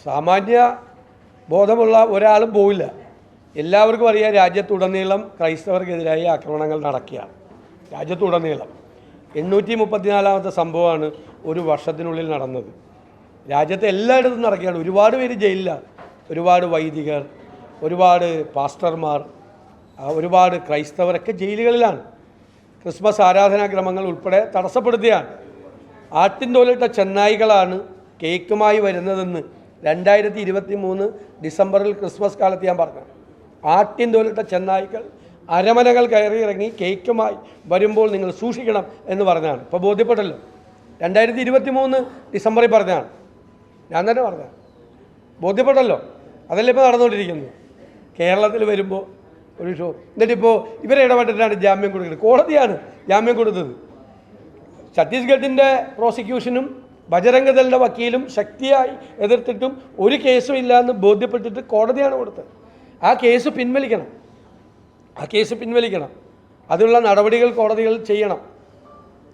സാമാന്യ ബോധമുള്ള ഒരാളും പോവില്ല. എല്ലാവർക്കും അറിയാം, രാജ്യത്തുടനീളം ക്രൈസ്തവർക്കെതിരായി ആക്രമണങ്ങൾ നടക്കുകയാണ്. രാജ്യത്തുടനീളം 834ാമത്തെ സംഭവമാണ് ഒരു വർഷത്തിനുള്ളിൽ നടന്നത്. രാജ്യത്തെ എല്ലായിടത്തും നടക്കുകയാണ്. ഒരുപാട് പേര് ജയിലിലാണ്. ഒരുപാട് വൈദികർ, ഒരുപാട് പാസ്റ്റർമാർ, ഒരുപാട് ക്രൈസ്തവരൊക്കെ ജയിലുകളിലാണ്. ക്രിസ്മസ് ആരാധനാക്രമങ്ങൾ ഉൾപ്പെടെ തടസ്സപ്പെടുത്തുകയാണ്. ആട്ടിൻതോലിട്ട ചെന്നായികളാണ് കേക്കുമായി വരുന്നതെന്ന് 2023 ഡിസംബറിൽ ക്രിസ്മസ് കാലത്ത് ഞാൻ പറഞ്ഞു. ആട്ടിൻതോലിട്ട ചെന്നായികൾ അരമനകൾ കയറി ഇറങ്ങി കേക്കുമായി വരുമ്പോൾ നിങ്ങൾ സൂക്ഷിക്കണം എന്ന് പറഞ്ഞാണ്. ഇപ്പോൾ ബോധ്യപ്പെട്ടല്ലോ. 2023 ഡിസംബറിൽ പറഞ്ഞാണ്, ഞാൻ തന്നെ പറഞ്ഞാണ്. ബോധ്യപ്പെട്ടല്ലോ. അതല്ലേ ഇപ്പോൾ നടന്നുകൊണ്ടിരിക്കുന്നത്. കേരളത്തിൽ വരുമ്പോൾ ഒരു ഷോ, എന്നിട്ടിപ്പോൾ ഇവരെ ഇടപെട്ടിട്ടാണ് ജാമ്യം കൊടുക്കുന്നത്. കോടതിയാണ് ജാമ്യം കൊടുത്തത്. ഛത്തീസ്ഗഡിൻ്റെ പ്രോസിക്യൂഷനും ബജരംഗദളിൻ്റെ വക്കീലും ശക്തിയായി എതിർത്തിട്ടും ഒരു കേസും ഇല്ല എന്ന് ബോധ്യപ്പെട്ടിട്ട് കോടതിയാണ് കൊടുത്തത്. ആ കേസ് പിൻവലിക്കണം. അതിനുള്ള നടപടികൾ കോടതികൾ ചെയ്യണം.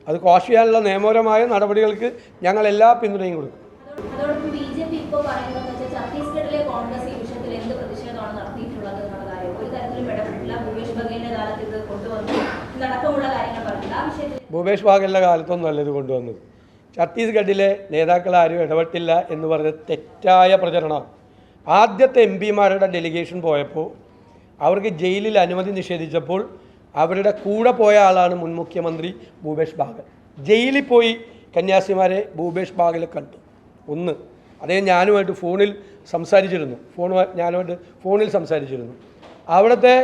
അത് ക്വാഷ് ചെയ്യാനുള്ള നിയമപരമായ നടപടികൾക്ക് ഞങ്ങൾ എല്ലാ പിന്തുണയും കൊടുക്കും. ഭൂപേഷ് ബാഗലിൻ്റെ കാലത്തൊന്നും അല്ല ഇത് കൊണ്ടുവന്നത്. ഛത്തീസ്ഗഡിലെ നേതാക്കളാരും ഇടപെട്ടില്ല എന്ന് പറഞ്ഞ തെറ്റായ പ്രചരണമാണ്. ആദ്യത്തെ MP-മാരുടെ ഡെലിഗേഷൻ പോയപ്പോൾ അവർക്ക് ജയിലിൽ അനുമതി നിഷേധിച്ചപ്പോൾ അവരുടെ കൂടെ പോയ ആളാണ് മുൻ മുഖ്യമന്ത്രി ഭൂപേഷ് ബാഗൽ. ജയിലിൽ പോയി കന്യാസിമാരെ ഭൂപേഷ് ബാഗൽ കണ്ടു. അദ്ദേഹം ഞാനുമായിട്ട് ഫോണിൽ സംസാരിച്ചിരുന്നു. അവിടുത്തെ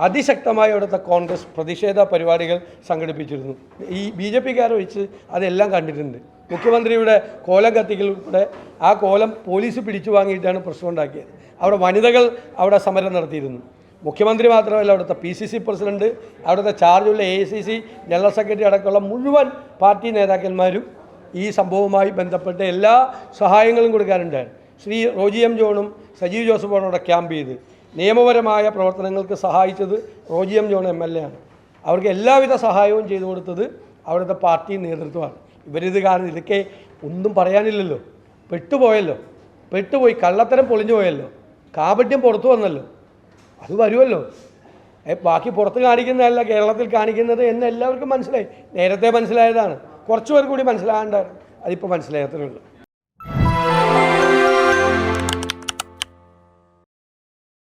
അതിശക്തമായി അവിടുത്തെ കോൺഗ്രസ് പ്രതിഷേധ പരിപാടികൾ സംഘടിപ്പിച്ചിരുന്നു. ഈ BJP-കാരെ വെച്ച് അതെല്ലാം കണ്ടിട്ടുണ്ട്. മുഖ്യമന്ത്രിയുടെ കോലം കത്തിക്കൽ ഉൾപ്പെടെ ആ കോലം പോലീസ് പിടിച്ചു വാങ്ങിയിട്ടാണ് പ്രശ്നം ഉണ്ടാക്കിയത്. അവിടെ വനിതകൾ അവിടെ സമരം നടത്തിയിരുന്നു. മുഖ്യമന്ത്രി മാത്രമല്ല, അവിടുത്തെ PCC പ്രസിഡന്റ്, അവിടുത്തെ ചാർജുള്ള AICC ജനറൽ സെക്രട്ടറി അടക്കമുള്ള മുഴുവൻ പാർട്ടി നേതാക്കന്മാരും ഈ സംഭവവുമായി ബന്ധപ്പെട്ട് എല്ലാ സഹായങ്ങളും കൊടുക്കാനുണ്ടായിരുന്നു. ശ്രീ റോജി M. ജോണും സജീവ് ജോസഫും അവിടെ ക്യാമ്പ് ചെയ്ത് നിയമപരമായ പ്രവർത്തനങ്ങൾക്ക് സഹായിച്ചത് റോജി M. ജോൺ MLA ആണ്. അവർക്ക് എല്ലാവിധ സഹായവും ചെയ്തു കൊടുത്തത് അവിടുത്തെ പാർട്ടി നേതൃത്വമാണ്. ഇവരിത് കാണുന്നത്, ഇതൊക്കെ ഒന്നും പറയാനില്ലല്ലോ. പെട്ടുപോയി, കള്ളത്തരം പൊളിഞ്ഞു പോയല്ലോ, കാപട്യം പുറത്തു വന്നല്ലോ. അത് വരുമല്ലോ. ബാക്കി പുറത്ത് കാണിക്കുന്നതല്ല കേരളത്തിൽ കാണിക്കുന്നത് എന്ന് എല്ലാവർക്കും മനസ്സിലായി. നേരത്തെ മനസ്സിലായതാണ്. കുറച്ച് പേർ കൂടി മനസ്സിലാകണ്ടായിരുന്നു. അതിപ്പോൾ മനസ്സിലാകത്തേ ഉള്ളൂ.